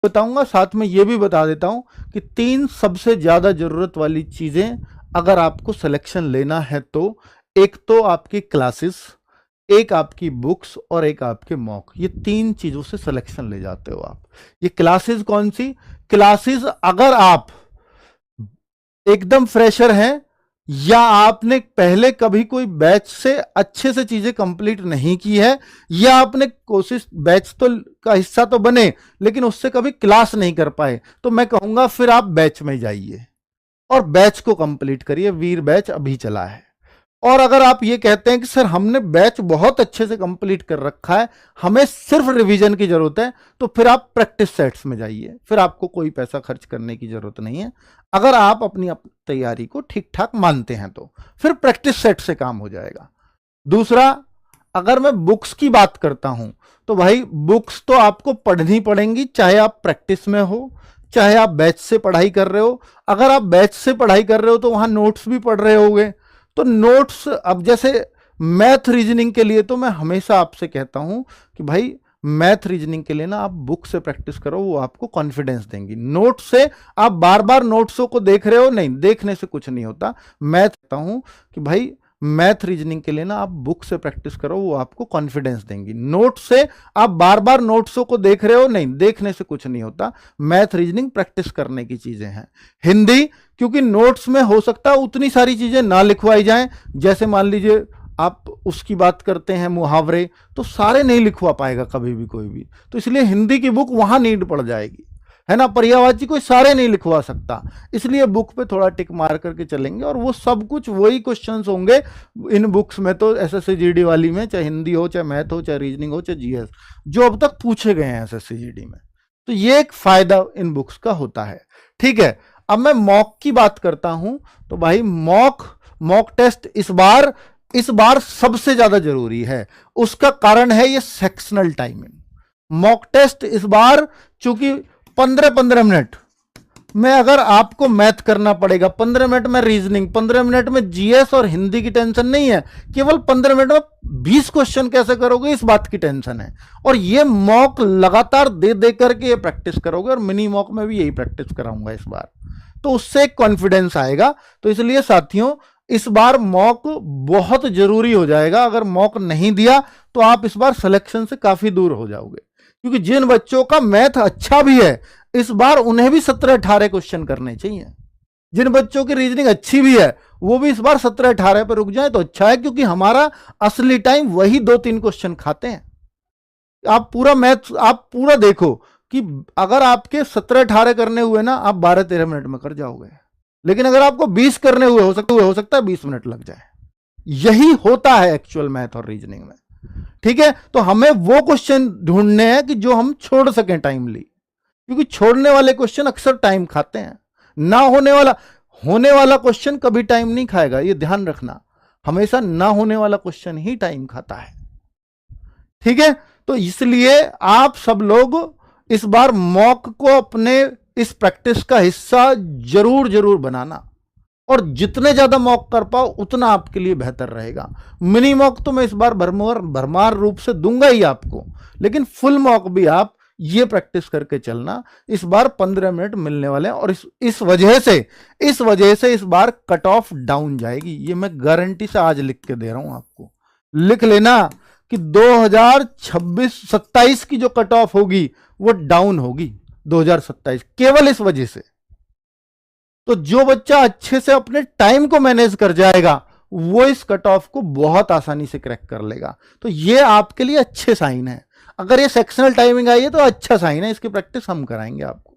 बताऊंगा, साथ में ये भी बता देता हूं कि 3 सबसे ज्यादा जरूरत वाली चीजें अगर आपको सिलेक्शन लेना है तो, एक तो आपकी क्लासेस, एक आपकी बुक्स और एक आपके मॉक, ये 3 चीजों से सिलेक्शन ले जाते हो आप। ये क्लासेस कौन सी? क्लासेस अगर आप एकदम फ्रेशर हैं या आपने पहले कभी कोई बैच से अच्छे से चीजें कंप्लीट नहीं की है, या आपने कोशिश बैच तो का हिस्सा तो बने लेकिन उससे कभी क्लास नहीं कर पाए, तो मैं कहूंगा फिर आप बैच में जाइए और बैच को कंप्लीट करिए। वीर बैच अभी चला है। और अगर आप ये कहते हैं कि सर हमने बैच बहुत अच्छे से कंप्लीट कर रखा है, हमें सिर्फ रिवीजन की जरूरत है, तो फिर आप प्रैक्टिस सेट्स में जाइए, फिर आपको कोई पैसा खर्च करने की जरूरत नहीं है। अगर आप अपनी तैयारी को ठीक ठाक मानते हैं तो फिर प्रैक्टिस सेट से काम हो जाएगा। दूसरा, अगर मैं बुक्स की बात करता हूं तो भाई बुक्स तो आपको पढ़नी पड़ेंगी, चाहे आप प्रैक्टिस में हो चाहे आप बैच से पढ़ाई कर रहे हो। अगर आप बैच से पढ़ाई कर रहे हो तो वहां नोट्स भी पढ़ रहे होगे, तो नोट्स, अब जैसे मैथ रीजनिंग के लिए तो मैं हमेशा आपसे कहता हूं कि भाई मैथ रीजनिंग के लिए ना आप बुक से प्रैक्टिस करो, वो आपको कॉन्फिडेंस देंगी। नोट से आप बार बार नोट्सों को देख रहे हो, नहीं, देखने से कुछ नहीं होता। मैं कहता हूं कि भाई मैथ रीजनिंग के लिए ना आप बुक से प्रैक्टिस करो, वो आपको कॉन्फिडेंस देंगी। नोट से आप बार बार नोट्सों को देख रहे हो, नहीं, देखने से कुछ नहीं होता। मैथ रीजनिंग प्रैक्टिस करने की चीजें हैं। हिंदी, क्योंकि नोट्स में हो सकता है उतनी सारी चीजें ना लिखवाई जाएं, जैसे मान लीजिए आप उसकी बात करते हैं मुहावरे, तो सारे नहीं लिखवा पाएगा कभी भी कोई भी, तो इसलिए हिंदी की बुक वहां नीड पड़ जाएगी, है ना। पर्यायवाची कोई सारे नहीं लिखवा सकता, इसलिए बुक पे थोड़ा टिक मार करके चलेंगे और वो सब कुछ वही क्वेश्चंस होंगे इन बुक्स में, तो एसएससी जीडी वाली में, चाहे हिंदी हो चाहे मैथ हो चाहे रीजनिंग हो चाहे जीएस, जो अब तक पूछे गए हैं एसएससी जीडी में। तो ये एक फायदा इन बुक्स का होता है। ठीक है, अब मैं मॉक की बात करता हूं तो भाई मॉक टेस्ट इस बार सबसे ज्यादा जरूरी है। उसका कारण है ये सेक्शनल टाइमिंग। मॉक टेस्ट इस बार चूंकि 15-15 मिनट में अगर आपको मैथ करना पड़ेगा, 15 मिनट में रीजनिंग, 15 मिनट में जीएस और हिंदी की टेंशन नहीं है, केवल 15 मिनट में 20 क्वेश्चन कैसे करोगे इस बात की टेंशन है। और ये मॉक लगातार दे दे करके ये प्रैक्टिस करोगे, और मिनी मॉक में भी यही प्रैक्टिस कराऊंगा इस बार, तो उससे एक कॉन्फिडेंस आएगा। तो इसलिए साथियों इस बार मॉक बहुत जरूरी हो जाएगा। अगर मॉक नहीं दिया तो आप इस बार सिलेक्शन से काफी दूर हो जाओगे, क्योंकि जिन बच्चों का मैथ अच्छा भी है इस बार उन्हें भी 17-18 क्वेश्चन करने चाहिए। जिन बच्चों की रीजनिंग अच्छी भी है वो भी इस बार 17-18 पर रुक जाए तो अच्छा है, क्योंकि हमारा असली टाइम वही 2-3 क्वेश्चन खाते हैं। आप पूरा मैथ आप पूरा देखो कि अगर आपके 17-18 करने हुए ना, आप 12-13 मिनट में कर जाओगे, लेकिन अगर आपको 20 करने हुए हो सकता है 20 मिनट लग जाए। यही होता है एक्चुअल मैथ और रीजनिंग में। ठीक है, तो हमें वो क्वेश्चन ढूंढने हैं कि जो हम छोड़ सकें टाइमली, क्योंकि छोड़ने वाले क्वेश्चन अक्सर टाइम खाते हैं। ना होने वाला क्वेश्चन कभी टाइम नहीं खाएगा, ये ध्यान रखना। हमेशा ना होने वाला क्वेश्चन ही टाइम खाता है। ठीक है, तो इसलिए आप सब लोग इस बार मॉक को अपने इस प्रैक्टिस का हिस्सा जरूर बनाना, और जितने ज्यादा मॉक कर पाओ उतना आपके लिए बेहतर रहेगा। मिनी मॉक तो मैं इस बार भरमार रूप से दूंगा ही आपको, लेकिन फुल मॉक भी आप ये प्रैक्टिस करके चलना। इस बार 15 मिनट मिलने वाले हैं, और इस वजह से इस बार कट ऑफ डाउन जाएगी। ये मैं गारंटी से आज लिख के दे रहा हूं आपको, लिख लेना कि 2026-27 की जो कट ऑफ होगी वो डाउन होगी 2027, केवल इस वजह से। तो जो बच्चा अच्छे से अपने टाइम को मैनेज कर जाएगा वो इस कट ऑफ को बहुत आसानी से क्रैक कर लेगा। तो ये आपके लिए अच्छे साइन है। अगर ये सेक्शनल टाइमिंग आई है तो अच्छा साइन है, इसकी प्रैक्टिस हम कराएंगे आपको।